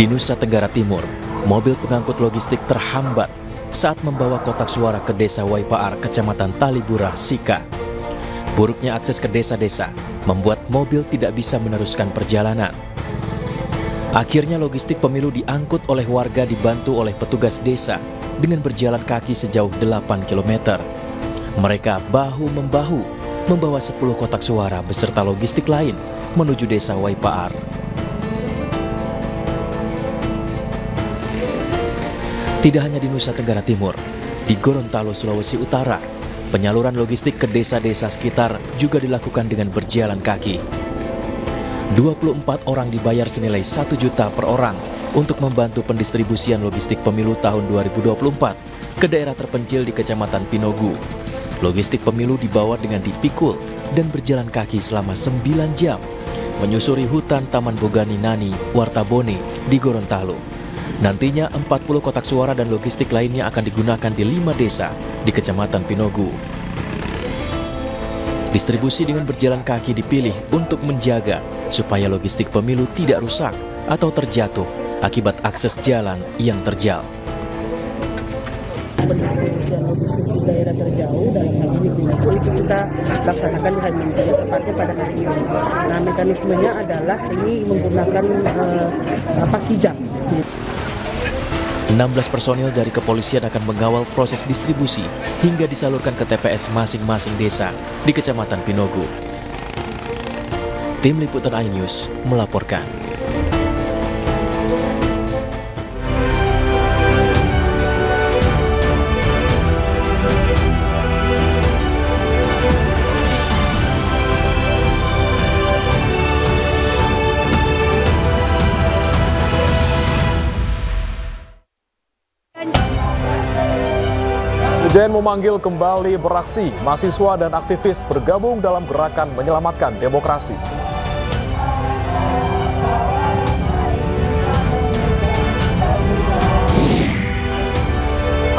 Di Nusa Tenggara Timur, mobil pengangkut logistik terhambat saat membawa kotak suara ke Desa Waipaar, Kecamatan Talibura, Sika. Buruknya akses ke desa-desa membuat mobil tidak bisa meneruskan perjalanan. Akhirnya logistik pemilu diangkut oleh warga dibantu oleh petugas desa dengan berjalan kaki sejauh 8 km. Mereka bahu-membahu membawa 10 kotak suara beserta logistik lain menuju Desa Waipaar. Tidak hanya di Nusa Tenggara Timur, di Gorontalo, Sulawesi Utara, penyaluran logistik ke desa-desa sekitar juga dilakukan dengan berjalan kaki. 24 orang dibayar senilai 1 juta per orang untuk membantu pendistribusian logistik pemilu tahun 2024 ke daerah terpencil di Kecamatan Pinogu. Logistik pemilu dibawa dengan dipikul dan berjalan kaki selama 9 jam, menyusuri hutan Taman Bogani Nani, Wartabone di Gorontalo. Nantinya 40 kotak suara dan logistik lainnya akan digunakan di 5 desa di Kecamatan Pinogu. Distribusi dengan berjalan kaki dipilih untuk menjaga supaya logistik pemilu tidak rusak atau terjatuh akibat akses jalan yang terjal. Pendistribusian logistik di daerah terjauh dalam hal ini Pinogu itu kita laksanakan di hari Minggu, tepatnya pada hari ini. Nah, mekanismenya adalah ini menggunakan kijang. 16 personil dari kepolisian akan mengawal proses distribusi hingga disalurkan ke TPS masing-masing desa di Kecamatan Pinogu. Tim Liputan iNews melaporkan. Kejayan memanggil kembali beraksi, mahasiswa dan aktivis bergabung dalam gerakan menyelamatkan demokrasi.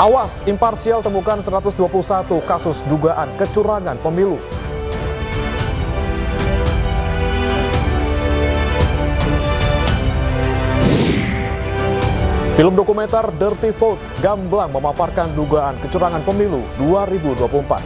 Awas, imparsial temukan 121 kasus dugaan kecurangan pemilu. Film dokumenter Dirty Vote gamblang memaparkan dugaan kecurangan pemilu 2024.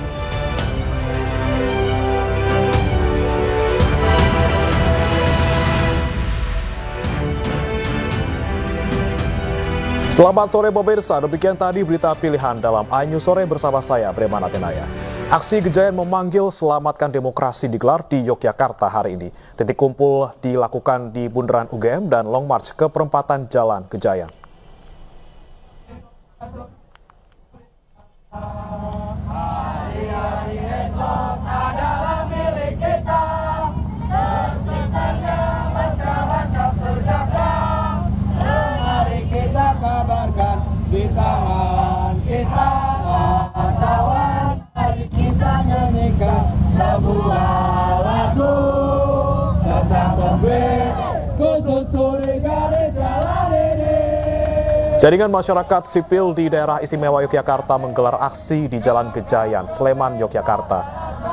Selamat sore pemirsa, demikian tadi berita pilihan dalam iNews Sore bersama saya, Breman Atenaya. Aksi Gejayan memanggil selamatkan demokrasi digelar di Yogyakarta hari ini. Titik kumpul dilakukan di Bundaran UGM dan Long March ke perempatan Jalan Gejayan. Hari-hari esok adalah milik kita, terciptanya masyarakat sejahtera. Mari kita kabarkan di tangan kita, kawan. Mari kita nyanyikan sebuah lagu tentang pemimpin kususuri garis jalan ini. Jaringan masyarakat sipil di daerah istimewa Yogyakarta menggelar aksi di Jalan Gejayan, Sleman, Yogyakarta.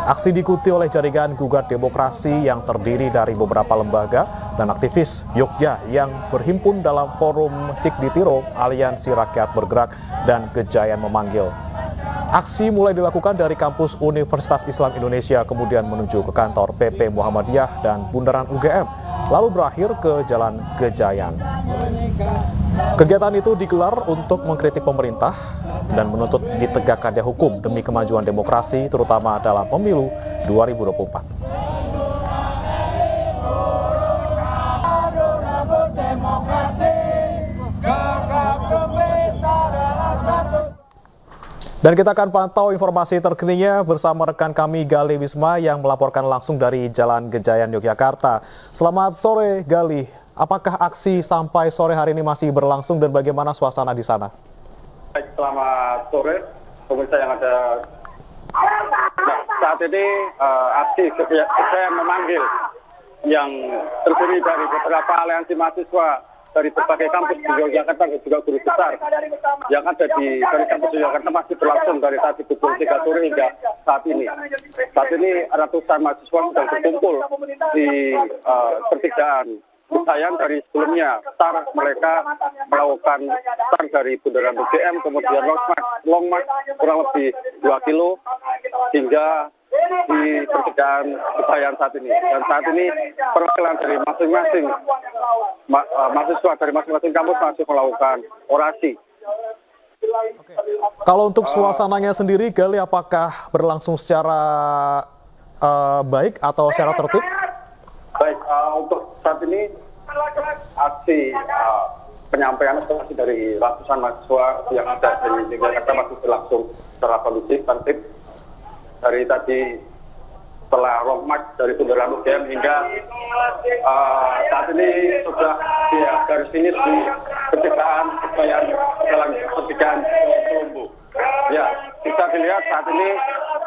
Aksi diikuti oleh jaringan Gugat Demokrasi yang terdiri dari beberapa lembaga dan aktivis Yogya yang berhimpun dalam forum Cik Ditiro, Aliansi Rakyat Bergerak, dan Gejayan Memanggil. Aksi mulai dilakukan dari kampus Universitas Islam Indonesia, kemudian menuju ke kantor PP Muhammadiyah dan Bundaran UGM, lalu berakhir ke Jalan Gejayan. Kegiatan itu digelar untuk mengkritik pemerintah dan menuntut ditegakkannya hukum demi kemajuan demokrasi, terutama dalam pemilu 2024. Dan kita akan pantau informasi terkininya bersama rekan kami Gali Wisma yang melaporkan langsung dari Jalan Gejayan, Yogyakarta. Selamat sore Gali, apakah aksi sampai sore hari ini masih berlangsung dan bagaimana suasana di sana? Baik, selamat sore pemirsa yang ada. Nah, saat ini aksi Gejayan memanggil yang terdiri dari beberapa aliansi mahasiswa dari berbagai kampus di Yogyakarta dan juga guru besar yang ada dari kampus Yogyakarta masih berlangsung dari tadi pukul 3 sore hingga saat ini. Saat ini ratusan mahasiswa sedang berkumpul di pertigaan Kesayan dari sebelumnya. Start mereka melakukan start dari Bundaran BGM, kemudian long march kurang lebih 2 kilo hingga di pertigaan Kesayan saat ini. Dan saat ini perwakilan dari masing-masing mahasiswa dari masing-masing kampus masih melakukan orasi. Kalau untuk suasananya sendiri, Gali, apakah berlangsung secara baik atau secara tertib? Baik, untuk saat ini aksi penyampaian aspirasi dari ratusan mahasiswa yang ada di Jakarta masih berlangsung secara kondusif, tertib. Dari tadi setelah long march dari Bundaran UGM hingga saat ini sudah di garis finish di pertigaan pertigaan Colombo. Ya, bisa dilihat saat ini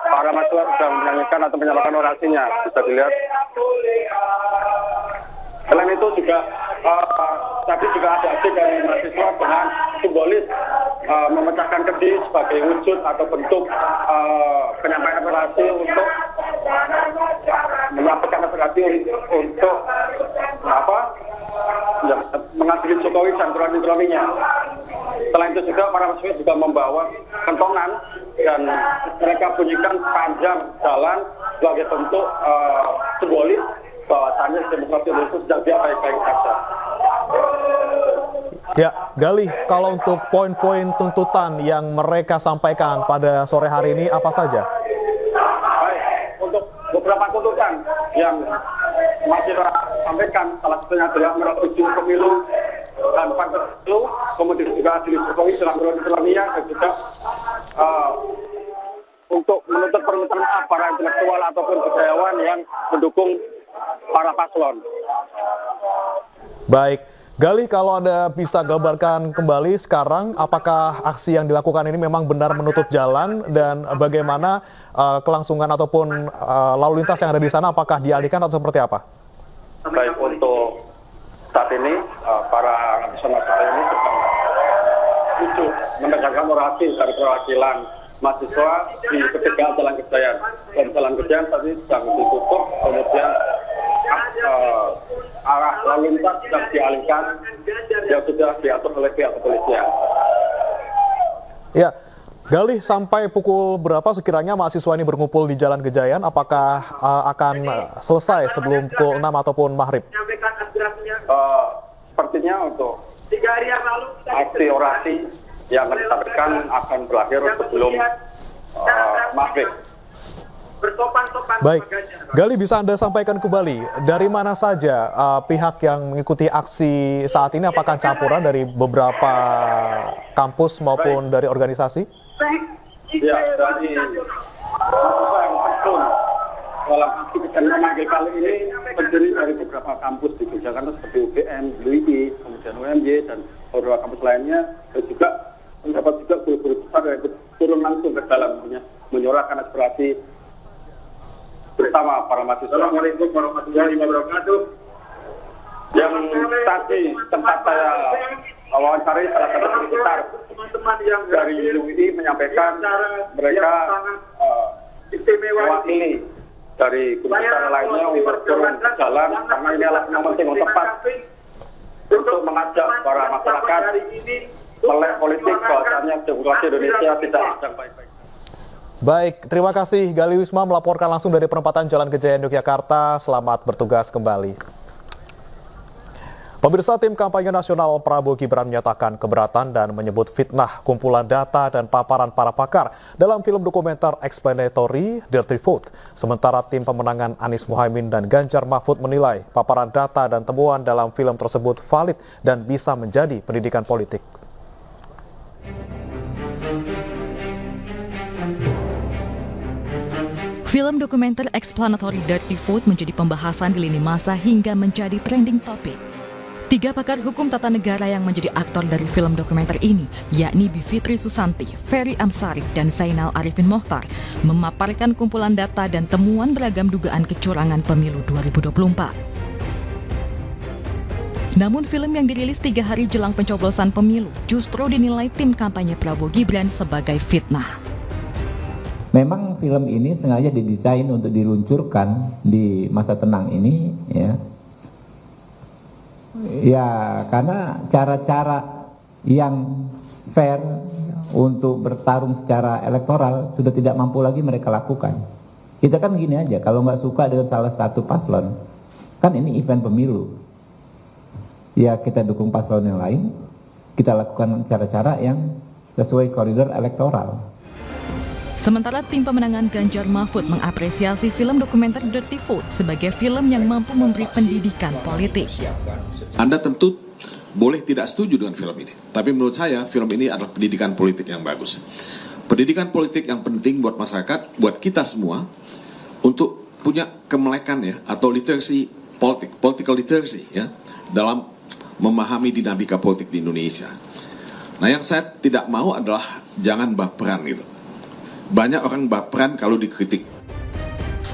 para mahasiswa sedang menyanyikan atau menyalakan orasinya. Bisa dilihat. Selain itu juga tadi juga ada aksi dari mahasiswa dengan simbolis memecahkan kendi sebagai wujud atau bentuk penyampaian aspirasi untuk menyampaikan aspirasi untuk mengadili Jokowi dan kroni-kroninya. Selain itu juga para mahasiswa juga membawa kentongan dan mereka bunyikan sepanjang jalan sebagai bentuk simbolis bahwasannya demokrasi Indonesia sedang dia baik-baik saja. Ya, Gali, kalau untuk poin-poin tuntutan yang mereka sampaikan pada sore hari ini apa saja? Baik, untuk beberapa tuntutan yang masih sampaikan, salah satunya adalah merevisi pemilu dan pemilu, kemudian juga adili Jokowi dalam kroni-kroninya dan juga untuk menuntut permintaan maaf para intelektual ataupun budayawan yang mendukung para paslon. Baik, Gali, kalau Anda bisa gambarkan kembali sekarang, apakah aksi yang dilakukan ini memang benar menutup jalan dan bagaimana kelangsungan ataupun lalu lintas yang ada di sana, apakah dialihkan atau seperti apa? Baik, untuk saat ini para mahasiswa ini sedang muncul mendengarkan orasi dari perwakilan mahasiswa di pertigaan Jalan Kejayan. Dan Jalan Kejayan tadi sedang ditutup, kemudian arah lalu lintas sedang dialihkan yang sudah diatur oleh pihak kepolisian. Ya, Gali, sampai pukul berapa sekiranya mahasiswa ini berkumpul di Jalan Gejayan? Apakah akan selesai sebelum pukul 6 ataupun maghrib? Sepertinya untuk aksi orasi yang akan disampaikan akan berakhir sebelum maghrib. Baik, Gali, bisa Anda sampaikan kembali dari mana saja pihak yang mengikuti aksi saat ini, apakah campuran dari beberapa kampus maupun dari organisasi? Ya, dari mahasiswa yang terjun dalam aksi kegiatan memanggil kali ini terdiri dari beberapa kampus di Yogyakarta seperti UGM, UI, kemudian UMY dan beberapa kampus lainnya, dan juga mendapat juga guru-guru besar yang turun langsung ke dalam menyuarakan aspirasi bersama para mahasiswa. Assalamualaikum warahmatullahi wabarakatuh. Yang tadi tempat saya wawancari salah satu sekitar dari UI menyampaikan mereka mewakili dari guru besar lainnya untuk turun ke jalan karena ini adalah momentum yang tepat untuk mengajak para masyarakat melek politik bahwasannya demokrasi Indonesia tidak sedang baik-baik. Baik, terima kasih Gali Wisma melaporkan langsung dari perempatan Jalan Gejayan Yogyakarta. Selamat bertugas kembali. Pemirsa, tim kampanye nasional Prabowo Gibran menyatakan keberatan dan menyebut fitnah kumpulan data dan paparan para pakar dalam film dokumenter explanatory Dirty Vote. Sementara tim pemenangan Anies Mohaimin dan Ganjar Mahfud menilai paparan data dan temuan dalam film tersebut valid dan bisa menjadi pendidikan politik. Film dokumenter explanatory Dirty Vote menjadi pembahasan di lini masa hingga menjadi trending topic. 3 pakar hukum tata negara yang menjadi aktor dari film dokumenter ini, yakni Bivitri Susanti, Ferry Amsari, dan Zainal Arifin Mohtar, memaparkan kumpulan data dan temuan beragam dugaan kecurangan pemilu 2024. Namun film yang dirilis 3 hari jelang pencoblosan pemilu justru dinilai tim kampanye Prabowo Gibran sebagai fitnah. Memang film ini sengaja didesain untuk diluncurkan di masa tenang ini, ya. Ya, karena cara-cara yang fair untuk bertarung secara elektoral sudah tidak mampu lagi mereka lakukan. Kita kan gini aja, kalau nggak suka dengan salah satu paslon, kan ini event pemilu. Ya kita dukung paslon yang lain, kita lakukan cara-cara yang sesuai koridor elektoral. Sementara tim pemenangan Ganjar Mahfud mengapresiasi film dokumenter Dirty Food sebagai film yang mampu memberi pendidikan politik. Anda tentu boleh tidak setuju dengan film ini, tapi menurut saya film ini adalah pendidikan politik yang bagus. Pendidikan politik yang penting buat masyarakat, buat kita semua, untuk punya kemelekan ya, atau literacy politik, political literacy ya, dalam memahami dinamika politik di Indonesia. Nah yang saya tidak mau adalah jangan baperan gitu. Banyak orang baperan kalau dikritik.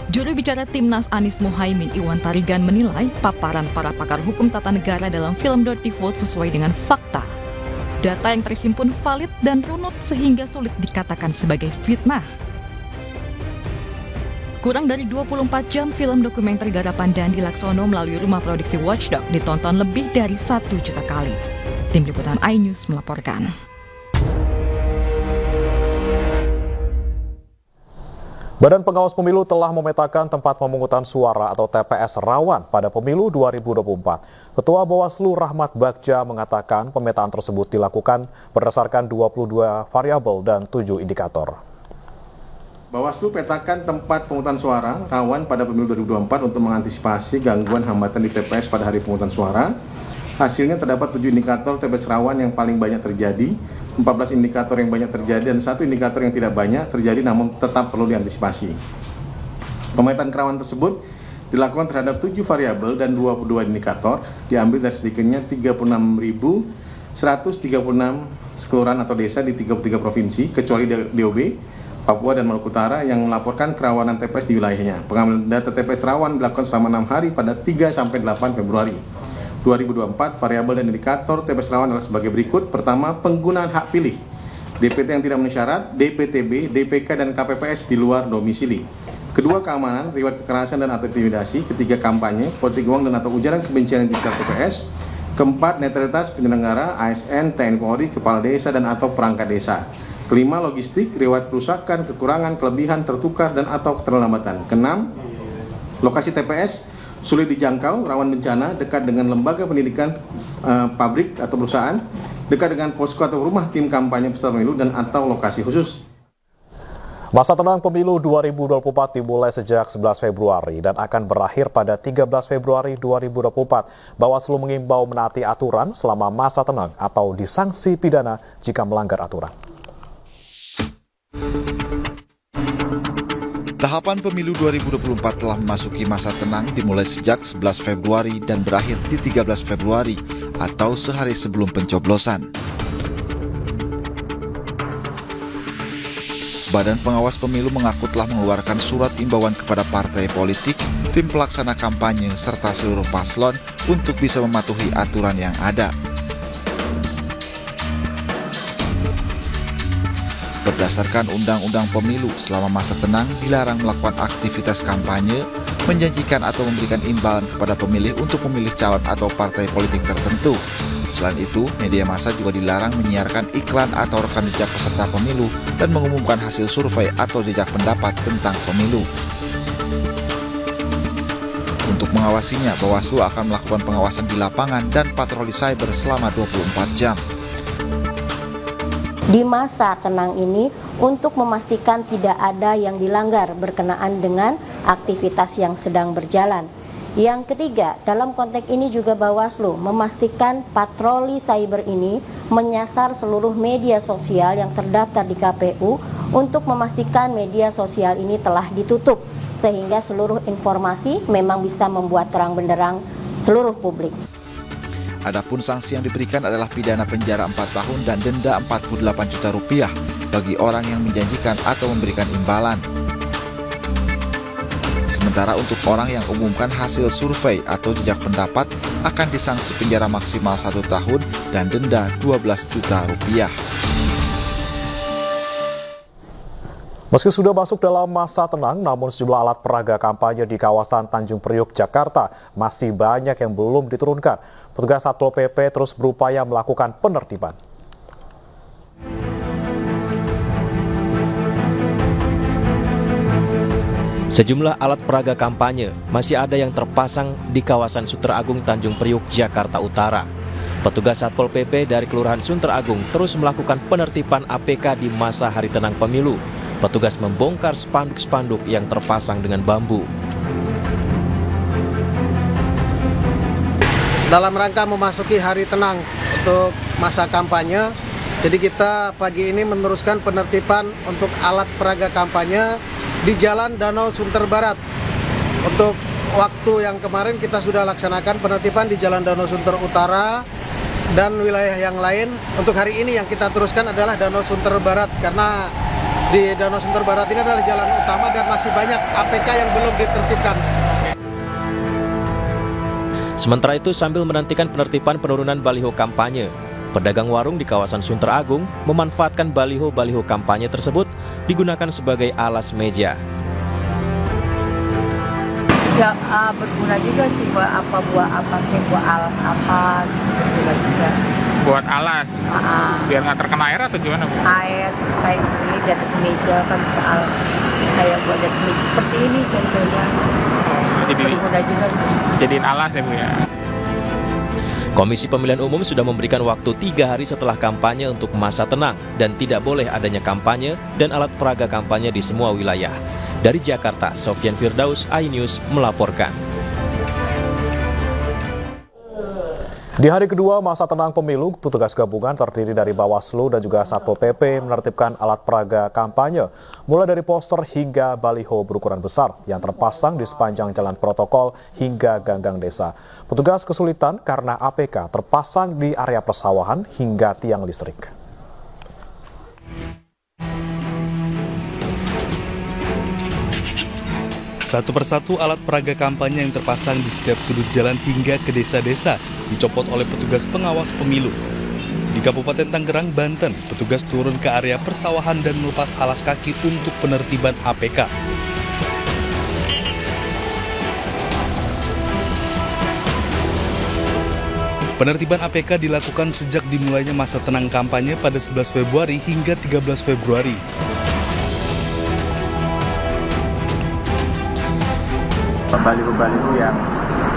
Juru bicara Timnas Anies Muhaimin Iwan Tarigan menilai paparan para pakar hukum tata negara dalam film Dirty Food sesuai dengan fakta. Data yang terhimpun valid dan runut sehingga sulit dikatakan sebagai fitnah. Kurang dari 24 jam film dokumenter garapan Dandi Laksono melalui rumah produksi Watchdog ditonton lebih dari 1 juta kali. Tim Liputan iNews melaporkan. Badan Pengawas Pemilu telah memetakan tempat pemungutan suara atau TPS rawan pada pemilu 2024. Ketua Bawaslu Rahmat Bagja mengatakan pemetaan tersebut dilakukan berdasarkan 22 variabel dan 7 indikator. Bawaslu petakan tempat pemungutan suara rawan pada pemilu 2024 untuk mengantisipasi gangguan hambatan di TPS pada hari pemungutan suara. Hasilnya terdapat 7 indikator TPS rawan yang paling banyak terjadi, 14 indikator yang banyak terjadi, dan 1 indikator yang tidak banyak terjadi namun tetap perlu diantisipasi. Pemetaan kerawanan tersebut dilakukan terhadap 7 variabel dan 22 indikator, diambil dari sedikitnya 36.136 kelurahan atau desa di 33 provinsi, kecuali DOB, Papua dan Maluku Utara yang melaporkan kerawanan TPS di wilayahnya. Pengambilan data TPS rawan dilakukan selama 6 hari pada 3 sampai 8 Februari 2024. Variabel dan indikator TPS rawan adalah sebagai berikut. Pertama, penggunaan hak pilih, DPT yang tidak memenuhi syarat, DPTB, DPK dan KPPS di luar domisili. Kedua, keamanan, riwayat kekerasan dan atau intimidasi. Ketiga, kampanye, politik uang dan atau ujaran kebencian di sekitar TPS. Keempat, netralitas penyelenggara, ASN, TNI Polri, kepala desa dan atau perangkat desa. Kelima, logistik, riwayat kerusakan, kekurangan, kelebihan, tertukar dan atau keterlambatan. Keenam, lokasi TPS sulit dijangkau, rawan bencana, dekat dengan lembaga pendidikan, pabrik atau perusahaan, dekat dengan posko atau rumah tim kampanye peserta pemilu dan atau lokasi khusus. Masa tenang pemilu 2024 dimulai sejak 11 Februari dan akan berakhir pada 13 Februari 2024. Bawaslu mengimbau menaati aturan selama masa tenang atau disanksi pidana jika melanggar aturan. Tahapan pemilu 2024 telah memasuki masa tenang dimulai sejak 11 Februari dan berakhir di 13 Februari atau sehari sebelum pencoblosan. Badan Pengawas Pemilu mengaku telah mengeluarkan surat imbauan kepada partai politik, tim pelaksana kampanye, serta seluruh paslon untuk bisa mematuhi aturan yang ada. Berdasarkan Undang-Undang Pemilu, selama masa tenang dilarang melakukan aktivitas kampanye, menjanjikan atau memberikan imbalan kepada pemilih untuk memilih calon atau partai politik tertentu. Selain itu, media massa juga dilarang menyiarkan iklan atau rekam jejak peserta pemilu dan mengumumkan hasil survei atau jejak pendapat tentang pemilu. Untuk mengawasinya, Bawaslu akan melakukan pengawasan di lapangan dan patroli cyber selama 24 jam. Di masa tenang ini untuk memastikan tidak ada yang dilanggar berkenaan dengan aktivitas yang sedang berjalan. Yang ketiga, dalam konteks ini juga Bawaslu memastikan patroli cyber ini menyasar seluruh media sosial yang terdaftar di KPU untuk memastikan media sosial ini telah ditutup sehingga seluruh informasi memang bisa membuat terang benderang seluruh publik. Adapun sanksi yang diberikan adalah pidana penjara 4 tahun dan denda Rp48 juta bagi orang yang menjanjikan atau memberikan imbalan. Sementara untuk orang yang umumkan hasil survei atau jejak pendapat akan disanksi penjara maksimal 1 tahun dan denda Rp12 juta. Meski sudah masuk dalam masa tenang, namun sejumlah alat peraga kampanye di kawasan Tanjung Priok, Jakarta masih banyak yang belum diturunkan. Petugas Satpol PP terus berupaya melakukan penertiban. Sejumlah alat peraga kampanye masih ada yang terpasang di kawasan Sunter Agung, Tanjung Priok, Jakarta Utara. Petugas Satpol PP dari Kelurahan Sunter Agung terus melakukan penertiban APK di masa hari tenang pemilu. Petugas membongkar spanduk-spanduk yang terpasang dengan bambu. Dalam rangka memasuki hari tenang untuk masa kampanye, jadi kita pagi ini meneruskan penertiban untuk alat peraga kampanye di Jalan Danau Sunter Barat. Untuk waktu yang kemarin kita sudah laksanakan penertiban di Jalan Danau Sunter Utara dan wilayah yang lain. Untuk hari ini yang kita teruskan adalah Danau Sunter Barat, karena di Danau Sunter Barat ini adalah jalan utama dan masih banyak APK yang belum ditertibkan. Sementara itu, sambil menantikan penertiban penurunan baliho kampanye, pedagang warung di kawasan Sunter Agung memanfaatkan baliho-baliho kampanye tersebut digunakan sebagai alas meja. Ya, berguna juga sih buat alas apa juga. Buat alas? Biar nggak terkena air atau gimana, Bu? Air, kayak ini di atas meja kan bisa alas. Kayak buat di atas meja seperti ini contohnya. Jadi berguna juga sih. Jadiin alas ya, Bu ya? Komisi Pemilihan Umum sudah memberikan waktu 3 hari setelah kampanye untuk masa tenang dan tidak boleh adanya kampanye dan alat peraga kampanye di semua wilayah. Dari Jakarta, Sofyan Firdaus, iNews melaporkan. Di hari kedua masa tenang pemilu, petugas gabungan terdiri dari Bawaslu dan juga Satpol PP menertibkan alat peraga kampanye, mulai dari poster hingga baliho berukuran besar yang terpasang di sepanjang jalan protokol hingga ganggang desa. Petugas kesulitan karena APK terpasang di area persawahan hingga tiang listrik. Satu persatu alat peraga kampanye yang terpasang di setiap sudut jalan hingga ke desa-desa dicopot oleh petugas pengawas pemilu. Di Kabupaten Tangerang, Banten, petugas turun ke area persawahan dan melepas alas kaki untuk penertiban APK. Penertiban APK dilakukan sejak dimulainya masa tenang kampanye pada 11 Februari hingga 13 Februari. Baliho-baliho yang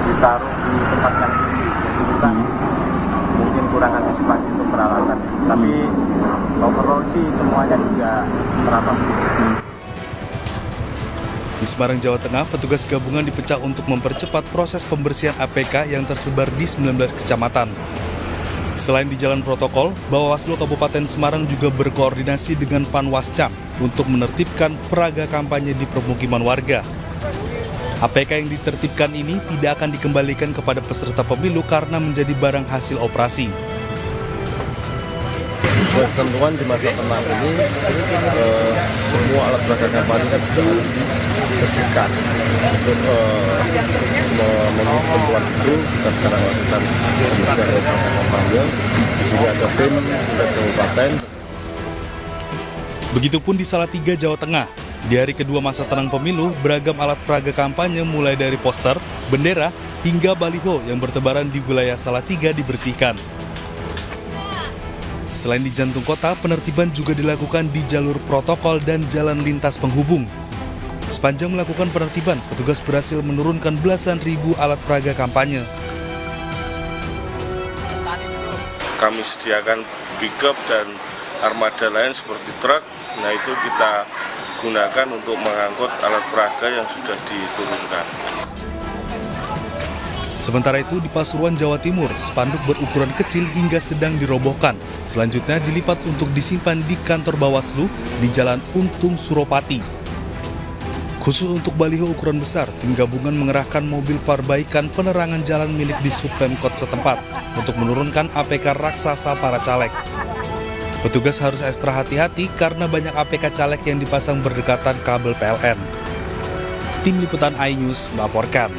ditaruh di tempat yang tinggi, jadi kita mungkin kurang antisipasi untuk peralatan. Tapi overall sih semuanya juga teratas. Di Semarang, Jawa Tengah, petugas gabungan dipecah untuk mempercepat proses pembersihan APK yang tersebar di 19 kecamatan. Selain di jalan protokol, Bawaslu Kabupaten Semarang juga berkoordinasi dengan Panwascam untuk menertibkan peraga kampanye di permukiman warga. APK yang ditertibkan ini tidak akan dikembalikan kepada peserta pemilu karena menjadi barang hasil operasi. Ketentuan di masa tenang ini, semua alat peraga kampanye kan sudah harus dibersihkan. Untuk memenuhi ketentuan itu, kita sekarang lakukan pembersihan alat peraga kampanye. Di sini ada tim tingkat kabupaten. Begitupun di Salatiga, Jawa Tengah. Di hari kedua masa tenang pemilu, beragam alat peraga kampanye mulai dari poster, bendera, hingga baliho yang bertebaran di wilayah Salatiga dibersihkan. Selain di jantung kota, penertiban juga dilakukan di jalur protokol dan jalan lintas penghubung. Sepanjang melakukan penertiban, petugas berhasil menurunkan belasan ribu alat peraga kampanye. Kami sediakan pickup dan armada lain seperti truk. Nah, itu kita gunakan untuk mengangkut alat peraga yang sudah diturunkan. Sementara itu di Pasuruan, Jawa Timur, spanduk berukuran kecil hingga sedang dirobohkan. Selanjutnya dilipat untuk disimpan di kantor Bawaslu di Jalan Untung, Suropati. Khusus untuk baliho ukuran besar, tim gabungan mengerahkan mobil perbaikan penerangan jalan milik Disub Pemkot setempat untuk menurunkan APK raksasa para caleg. Petugas harus ekstra hati-hati karena banyak APK caleg yang dipasang berdekatan kabel PLN. Tim Liputan iNews melaporkan.